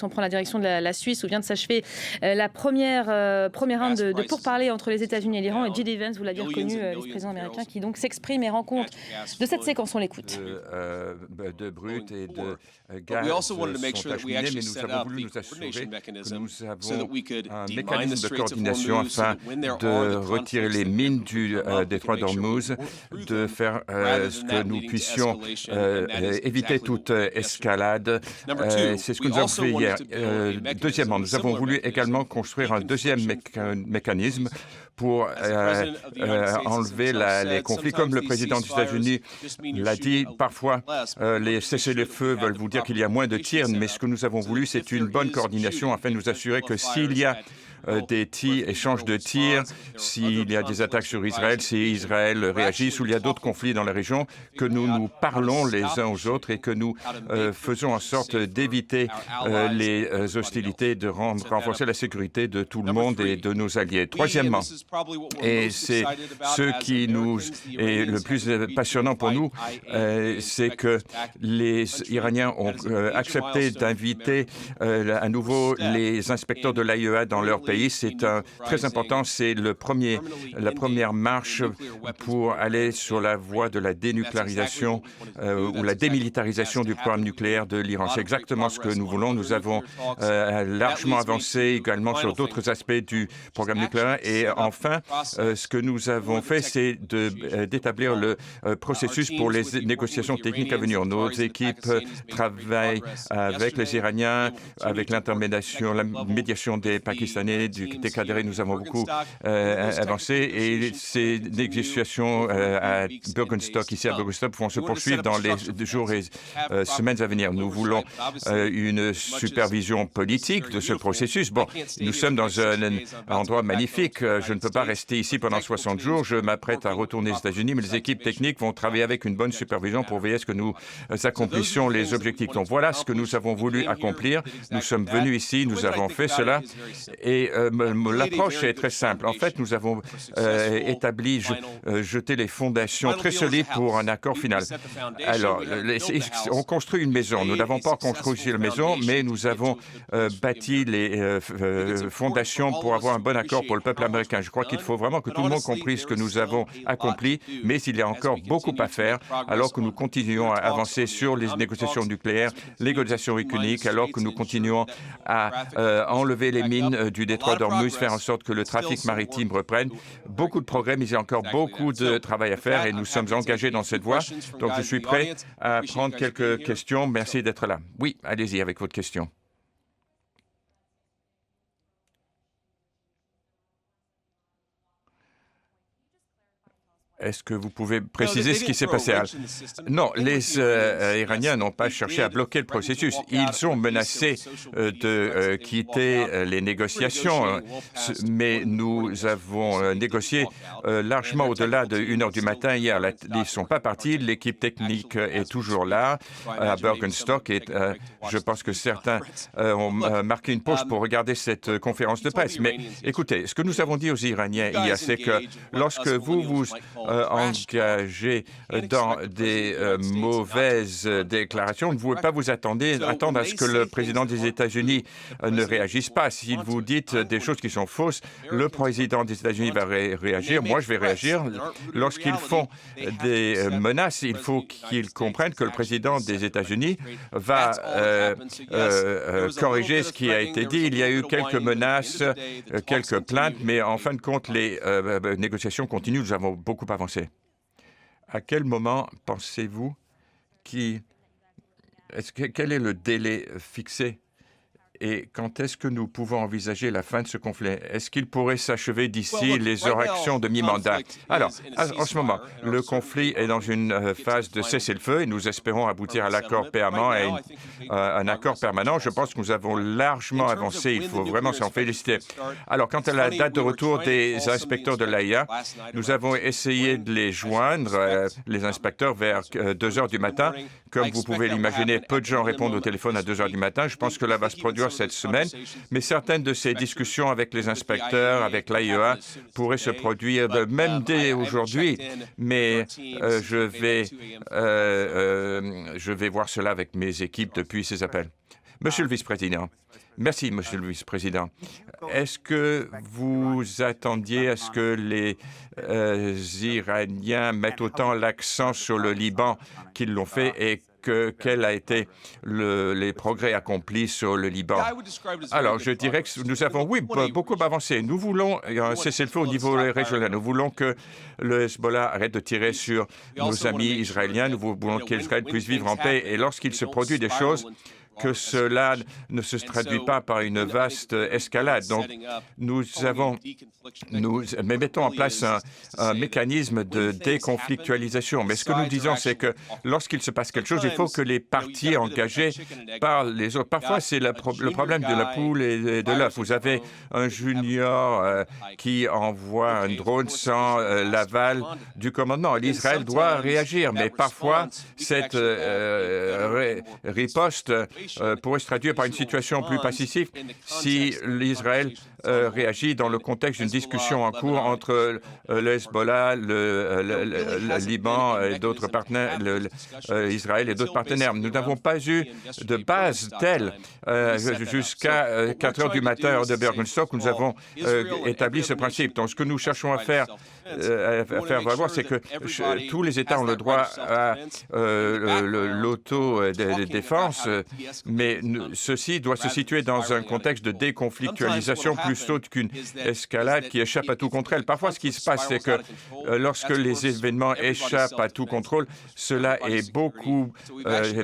On prend la direction de la Suisse où vient de s'achever la première round de pourparlers entre les États-Unis et l'Iran. Et J.D. Vance, vous l'avez reconnu, vice-président américain, qui donc s'exprime et rend compte de cette séquence. On l'écoute. De brut et de gaz sont acheminés, mais nous avons voulu nous assurer que nous avons un mécanisme de coordination afin de retirer les mines du détroit d'Ormuz, de faire ce que nous puissions éviter toute escalade. C'est ce que nous avons fait hier. Deuxièmement, nous avons voulu également construire un deuxième mécanisme pour enlever les conflits. Comme le président des États-Unis l'a dit, parfois les cessez-le-feu veulent vous dire qu'il y a moins de tirs, mais ce que nous avons voulu, c'est une bonne coordination afin de nous assurer que s'il y a des échanges de tirs, s'il y a des attaques sur Israël, si Israël réagit, s'il y a d'autres conflits dans la région, que nous nous parlons les uns aux autres et que nous faisons en sorte d'éviter les hostilités, de renforcer la sécurité de tout le monde et de nos alliés. Troisièmement, et c'est ce qui nous est le plus passionnant pour nous, c'est que les Iraniens ont accepté d'inviter à nouveau les inspecteurs de l'AIEA dans leur pays. C'est très important, c'est la première marche pour aller sur la voie de la dénucléarisation ou la démilitarisation du programme nucléaire de l'Iran. C'est exactement ce que nous voulons. Nous avons largement avancé également sur d'autres aspects du programme nucléaire. Et enfin, ce que nous avons fait, c'est d'établir le processus pour les négociations techniques à venir. Nos équipes travaillent avec les Iraniens, avec l'intermédiation, la médiation des Pakistanais, des Qataris. Nous avons beaucoup avancé et ces négociations à Bürgenstock, ici à Bürgenstock, vont se poursuivre dans les jours et semaines à venir. Nous voulons une supervision politique de ce processus. Bon, nous sommes dans un endroit magnifique. Je ne peux pas rester ici pendant 60 jours. Je m'apprête à retourner aux États-Unis, mais les équipes techniques vont travailler avec une bonne supervision pour veiller à ce que nous accomplissions les objectifs. Donc voilà ce que nous avons voulu accomplir. Nous sommes venus ici, nous avons fait cela. Et l'approche est très simple. En fait, nous avons jeté les fondations très solides pour un accord final. Alors, on construit une maison. Nous n'avons pas construit la maison, mais nous avons bâti les fondations pour avoir un bon accord pour le peuple américain. Je crois qu'il faut vraiment que tout le monde comprenne ce que nous avons accompli, mais il y a encore beaucoup à faire alors que nous continuons à avancer sur les négociations nucléaires, l'égalisation économique, alors que nous continuons à enlever les mines du détroit d'Ormuz, faire en sorte que le trafic maritime reprenne. Beaucoup de progrès, mais il y a encore beaucoup de travail à faire et nous sommes engagés dans cette voie. Donc je suis prêt à prendre quelques questions. Merci d'être là. Oui, allez-y avec votre question. Est-ce que vous pouvez préciser ce qui s'est passé? Non, les Iraniens n'ont pas cherché à bloquer le processus. Ils ont menacé de quitter les négociations, mais nous avons négocié largement au-delà de 1 heure du matin hier. Ils ne sont pas partis. L'équipe technique est toujours là à Bürgenstock et je pense que certains ont marqué une pause pour regarder cette conférence de presse. Mais écoutez, ce que nous avons dit aux Iraniens hier, c'est que lorsque vous engagé dans des mauvaises déclarations. Vous ne pouvez pas vous attendre à ce que le président des États-Unis ne réagisse pas. Si vous dites des choses qui sont fausses, le président des États-Unis va réagir. Moi, je vais réagir. Lorsqu'ils font des menaces, il faut qu'ils comprennent que le président des États-Unis va corriger ce qui a été dit. Il y a eu quelques menaces, quelques plaintes, mais en fin de compte, les négociations continuent. Nous avons beaucoup avancé. À quel moment pensez-vous quel est le délai fixé et quand est-ce que nous pouvons envisager la fin de ce conflit? Est-ce qu'il pourrait s'achever d'ici les élections de mi-mandat? Alors, en ce moment, le conflit est dans une phase de cessez-le-feu et nous espérons aboutir à l'accord permanent et un accord permanent. Je pense que nous avons largement avancé. Il faut vraiment s'en féliciter. Alors, quant à la date de retour des inspecteurs de l'AIA, nous avons essayé de les joindre, les inspecteurs, vers 2 heures du matin. Comme vous pouvez l'imaginer, peu de gens répondent au téléphone à 2 heures du matin. Je pense que là va se produire cette semaine, mais certaines de ces discussions avec les inspecteurs, avec l'AIEA, pourraient se produire même dès aujourd'hui, mais je vais voir cela avec mes équipes depuis ces appels. Monsieur le vice-président. Merci, Monsieur le vice-président. Est-ce que vous attendiez à ce que les Iraniens mettent autant l'accent sur le Liban qu'ils l'ont fait et quels ont été les progrès accomplis sur le Liban? Alors, je dirais que nous avons, oui, beaucoup avancé. Nous voulons un cessez-le-feu au niveau régional. Nous voulons que le Hezbollah arrête de tirer sur nos amis israéliens. Nous voulons qu'Israël puisse vivre en paix. Et lorsqu'il se produit des choses, que cela ne se traduit pas par une vaste escalade. Donc, nous mettons en place un mécanisme de déconflictualisation. Mais ce que nous disons, c'est que lorsqu'il se passe quelque chose, il faut que les parties engagées parlent les autres. Parfois, c'est le problème de la poule et de l'œuf. Vous avez un junior qui envoie un drone sans l'aval du commandement. L'Israël doit réagir, mais parfois, cette riposte pourrait se traduire par une situation plus pacifique si l'Israël réagit dans le contexte d'une discussion en cours entre le Hezbollah, le Liban et d'autres partenaires, Israël et d'autres partenaires. Nous n'avons pas eu de base telle jusqu'à 4 heures du matin, heure de Bergenstock, où nous avons établi ce principe. Donc, ce que nous cherchons à faire valoir, c'est que tous les États ont le droit à l'autodéfense, mais ceci doit se situer dans un contexte de déconflictualisation plutôt qu'une escalade qui échappe à tout contrôle. Parfois, ce qui se passe, c'est que lorsque les événements échappent à tout contrôle, cela est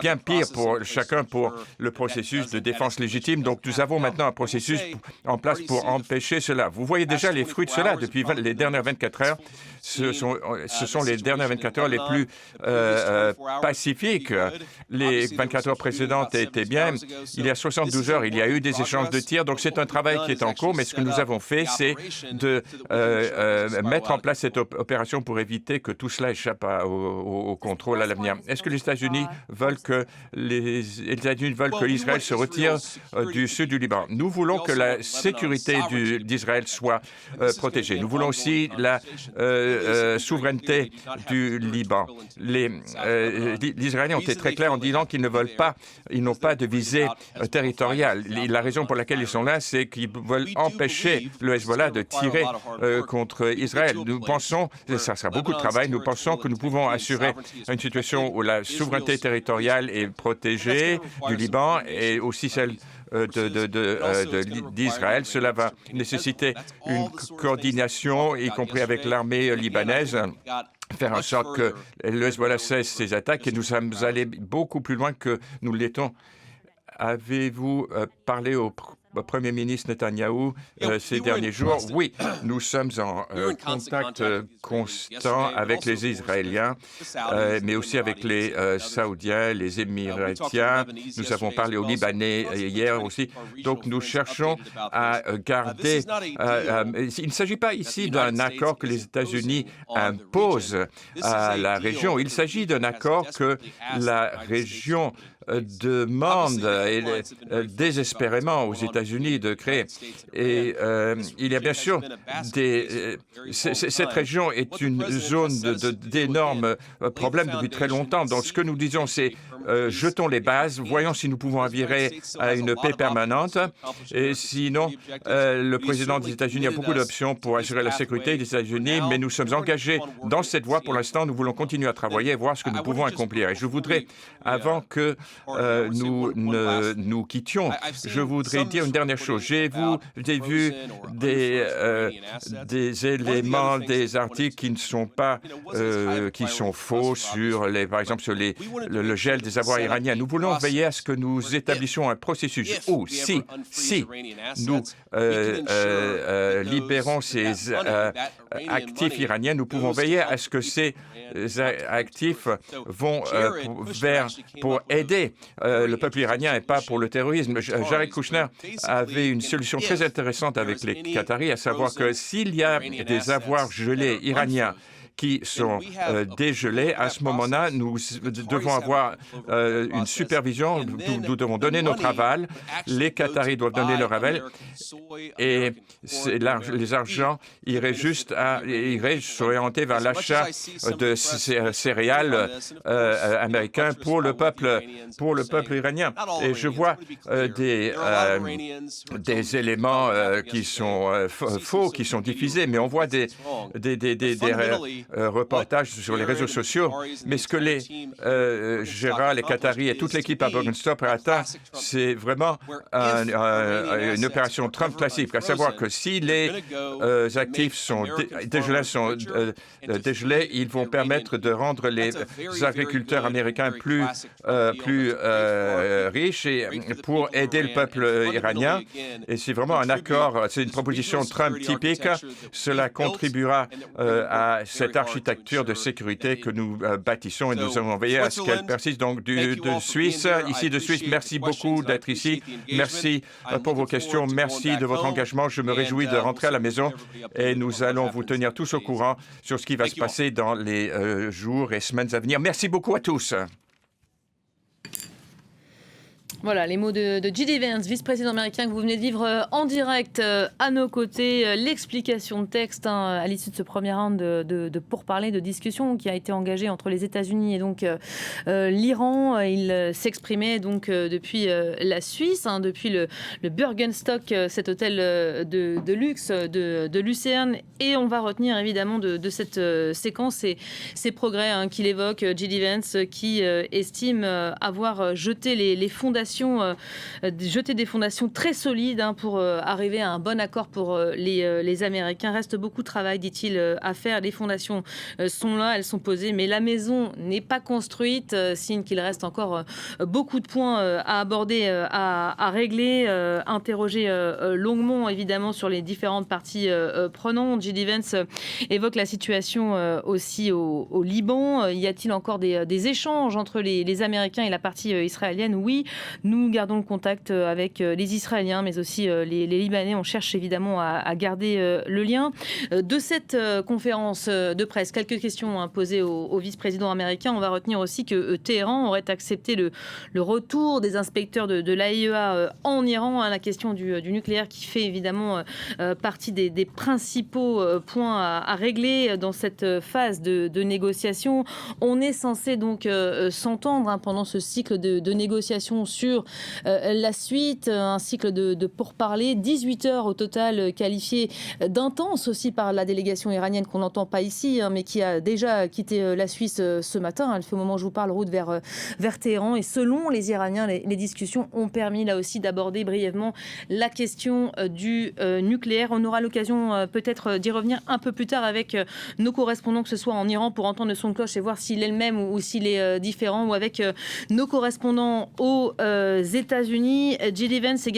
bien pire pour chacun pour le processus de défense légitime. Donc, nous avons maintenant un processus en place pour empêcher cela. Vous voyez déjà les fruits de cela depuis les dernières 24 heures. Ce sont les dernières 24 heures les plus pacifiques. Les 24 heures précédentes étaient bien. Il y a 72 heures, il y a eu des échanges de tirs. Donc, c'est un travail qui est en cours. Mais ce que nous avons fait, c'est de mettre en place cette opération pour éviter que tout cela échappe au contrôle à l'avenir. Est-ce que les États-Unis veulent que l'Israël se retire du sud du Liban? Nous voulons que la sécurité d'Israël soit protégée. Nous voulons aussi la souveraineté du Liban. Les Israéliens ont été très clairs en disant qu'ils n'ont pas de visée territoriale. La raison pour laquelle ils sont là, c'est qu'ils veulent empêcher le Hezbollah de tirer contre Israël. Nous pensons, et ça sera beaucoup de travail, nous pensons que nous pouvons assurer une situation où la souveraineté territoriale est protégée du Liban et aussi celle d'Israël. Cela va nécessiter une coordination, y compris avec l'armée libanaise, faire en sorte que le Hezbollah cesse ses attaques, et nous sommes allés beaucoup plus loin que nous l'étions. Avez-vous parlé au Premier ministre Netanyahou ces derniers jours? Oui, nous sommes en contact constant avec les Israéliens, mais aussi avec les Saoudiens, les Émiratiens. Nous avons parlé aux Libanais hier aussi. Donc, nous cherchons à garder... il ne s'agit pas ici d'un accord que les États-Unis imposent à la région. Il s'agit d'un accord que la région demande désespérément aux États-Unis de créer. Et il y a bien sûr cette région est une zone d'énormes problèmes depuis très longtemps. Donc, ce que nous disons, c'est jetons les bases, voyons si nous pouvons avirer à une paix permanente. Et sinon, le président des États-Unis a beaucoup d'options pour assurer la sécurité des États-Unis, mais nous sommes engagés dans cette voie. Pour l'instant, nous voulons continuer à travailler et voir ce que nous pouvons accomplir. Et je voudrais, avant que nous quittions, je voudrais dire une dernière chose. J'ai vu des éléments, des articles qui ne sont pas, qui sont faux par exemple, sur le gel des avoirs iraniens. Nous voulons veiller à ce que nous établissions un processus où, si nous libérons ces actifs iraniens, nous pouvons veiller à ce que ces actifs vont pour aider le peuple iranien et pas pour le terrorisme. Jared Kushner avait une solution très intéressante avec les Qataris, à savoir que s'il y a des avoirs gelés iraniens qui sont dégelés. À ce moment-là, nous devons avoir une supervision. Nous devons donner notre aval. Les Qataris doivent donner leur aval. Et les argents iraient s'orienter vers l'achat de céréales américains pour le peuple iranien. Et je vois des éléments qui sont faux, qui sont diffusés, mais on voit des reportages sur les réseaux sociaux. Mais ce que les Gérard, les Qataris et toute l'équipe à Bergenstop a atteint, c'est vraiment une opération Trump classique, à savoir que si les actifs sont dégelés, ils vont permettre de rendre les agriculteurs américains plus riches et pour aider le peuple iranien. Et c'est vraiment un accord, c'est une proposition Trump typique. Cela contribuera à cette architecture de sécurité que nous bâtissons et nous allons veiller à ce qu'elle persiste. Donc de Suisse, merci beaucoup d'être ici. Merci pour vos questions. Merci de votre engagement. Je me réjouis de rentrer à la maison et nous allons vous tenir tous au courant sur ce qui va se passer dans les jours et semaines à venir. Merci beaucoup à tous. Voilà, les mots de J.D. Vance, vice-président américain que vous venez de vivre en direct à nos côtés. L'explication de texte à l'issue de ce premier round de pourparlers, de discussion qui a été engagé entre les États-Unis et donc l'Iran. Il s'exprimait donc depuis la Suisse, depuis le Bergenstock, cet hôtel de luxe de Lucerne. Et on va retenir évidemment de cette séquence ces progrès qu'il évoque, J.D. Vance, qui estime avoir jeté les fondations, jeter des fondations très solides pour arriver à un bon accord pour les Américains. Reste beaucoup de travail, dit-il, à faire. Les fondations sont là, elles sont posées, mais la maison n'est pas construite, signe qu'il reste encore beaucoup de points à aborder, à régler, interroger longuement, évidemment, sur les différentes parties prenantes. J.D. Vance évoque la situation aussi au Liban. Y a-t-il encore des échanges entre les Américains et la partie israélienne? Oui, nous gardons le contact avec les Israéliens, mais aussi les Libanais. On cherche évidemment à garder le lien. De cette conférence de presse, quelques questions posées au vice-président américain. On va retenir aussi que Téhéran aurait accepté le retour des inspecteurs de l'AIEA en Iran. La question du nucléaire qui fait évidemment partie des principaux points à régler dans cette phase de négociation. On est censé donc s'entendre pendant ce cycle de négociation sur la suite, un cycle de pourparlers, 18 heures au total, qualifiées d'intense aussi par la délégation iranienne qu'on n'entend pas ici, mais qui a déjà quitté la Suisse ce matin. Elle fait au moment où je vous parle route vers Téhéran. Et selon les Iraniens, les discussions ont permis là aussi d'aborder brièvement la question du nucléaire. On aura l'occasion peut-être d'y revenir un peu plus tard avec nos correspondants, que ce soit en Iran pour entendre le son de cloche et voir s'il est le même ou s'il est différent, ou avec nos correspondants aux États-Unis. J.D. Vance également